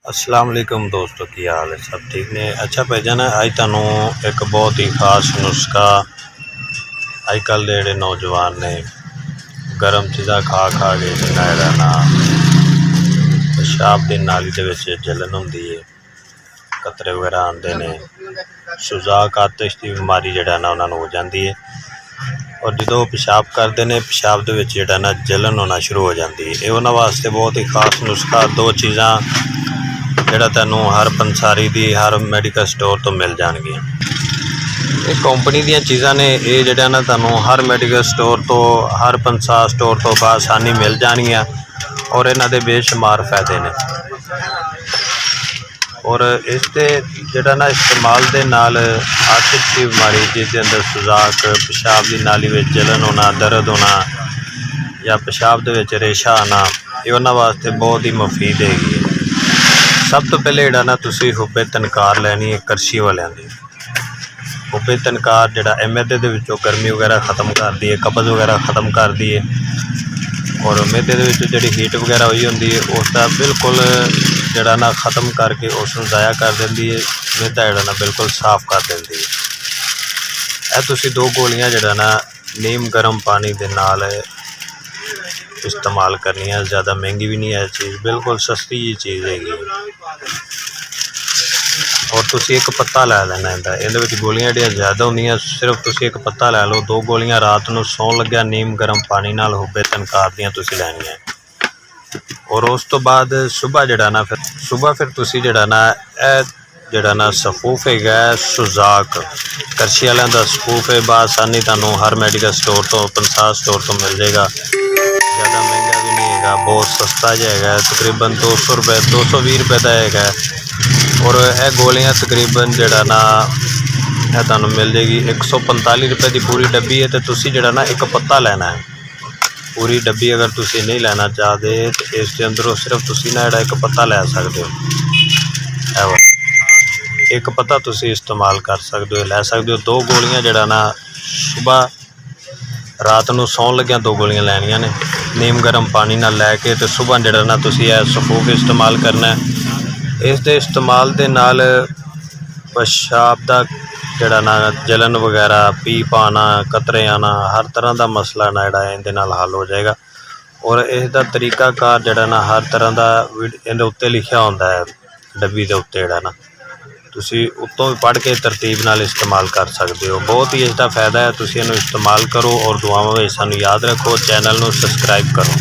अस्सलाम वालेकुम दोस्तों, की हाल है? सब ठीक ने? अच्छा भाईजान, अज तुहानू एक बहुत ही खास नुस्खा अजकल के जोड़े नौजवान ने गर्म चीज़ा खा खा के जिन्ना ना पेशाब की नाली के जलन होंदी है, कतरे वगैरह आते हैं, सुजाक आतिश की बीमारी जड़ा ना उन्होंने हो जाती है। और जो पेशाब करते हैं, पेशाब के ना जलन होना शुरू हो जाती है। ये उन्होंने वास्ते बहुत ही खास नुस्खा, दो चीज़ा ਜਿਹੜਾ ਤੈਨੂੰ हर पंसारी दी हर मैडिकल स्टोर तो मिल जाएगी। ये कंपनी दी चीज़ां ने, ये ਜਿਹੜਾ ना तैनू हर मैडिकल स्टोर तो हर पंसार स्टोर तो बआसानी मिल जाएगियाँ और इन्हां दे बेशुमार फायदे ने। और इसके ਜਿਹੜਾ ना इस्तेमाल दे नाल आतिश की बीमारी जिसके अंदर सुजाक, पेशाब की नाली में जलन होना, दर्द होना या पेशाब के रेशा आना, ये उन्हां वास्ते बहुत ही मुफीद हैगी। सब तो पहले जोड़ा ना तुसी हुब्बे तनकार लैनी है करशी वालियां दी। हुब्बे तनकार जोड़ा मैदे दे विचों गर्मी वगैरह खत्म कर दी है, कब्ज़ वगैरह खत्म कर दी है और मैदे दे विचों जिहड़ी हीट वगैरह हुई होंदी है उसका बिल्कुल जोड़ा ना खत्म करके उसनूं ज़ाया कर देंदी है। मैदा जोड़ा ना बिल्कुल साफ कर देंदी है। यह तुसी दो गोलियां जोड़ा ना नीम गर्म पानी दे नाल इस्तेमाल करनी है। ज़्यादा महंगी भी नहीं है चीज़, बिल्कुल सस्ती जी चीज़ हैगी। और तुसी एक पत्ता लै लेना इहदे गोलियां जिहड़ियां ज़्यादा होंदियां, सिर्फ तुसी एक पत्ता लै लो। दो गोलियां रात नूं सौण लग्या नीम गर्म पानी नाल हुब्बे तनकार दियां तुसी लैणियां। और उस तो बाद सुबह जोड़ा ना फिर तुसी जोड़ा ना जोड़ा ना सफूफ है सुजाक करशी वालियां दा सफूफ है, बआसानी तुहानू हर मैडिकल स्टोर तो पंसार स्टोर तो मिल जाएगा। ज़्यादा महंगा भी नहीं है, बहुत सस्ता है, तकरीबन 200 रुपये 220 रुपये का है। और यह गोलियां तकरीबन जोड़ा ना तुहानू मिल जाएगी 145 रुपये की पूरी डब्बी है। तो तुसी जोड़ा ना एक पत्ता लेना है, पूरी डब्बी अगर तुसी नहीं लेना चाहते तो इसके अंदरों सिर्फ तुसी ना एक पत्ता लै सकते हो। एक पत्ता तुसी इस्तेमाल कर सकते हो, लै सकते हो। दो गोलियां जोड़ा ना सुबह रात नूं सौण लग्या दो गोलियां लैनियां ने नीम गर्म पानी नाल लैके, तो सुबह जोड़ा ना तुसी सफूफ इस्तेमाल करना है। इस दे इस्तेमाल दे नाल पेशाब दा जोड़ा ना जलन वगैरह, पी पाना, कतरे आना, हर तरह का मसला ना जोड़ा इहदे नाल हल हो जाएगा। और इसका तरीकाकार जोड़ा ना हर तरह का इहदे उत्ते लिखिया होंदा है डब्बी दे उत्ते, जोड़ा ना तुसी उत्तों भी पढ़ के तरतीब नाल इस्तेमाल कर सकते हो। बहुत ही इसका फायदा है, तुसी इहनूं इस्तेमाल करो और दुआवां विच सानूं याद रखो। चैनल नूं सबसक्राइब करो।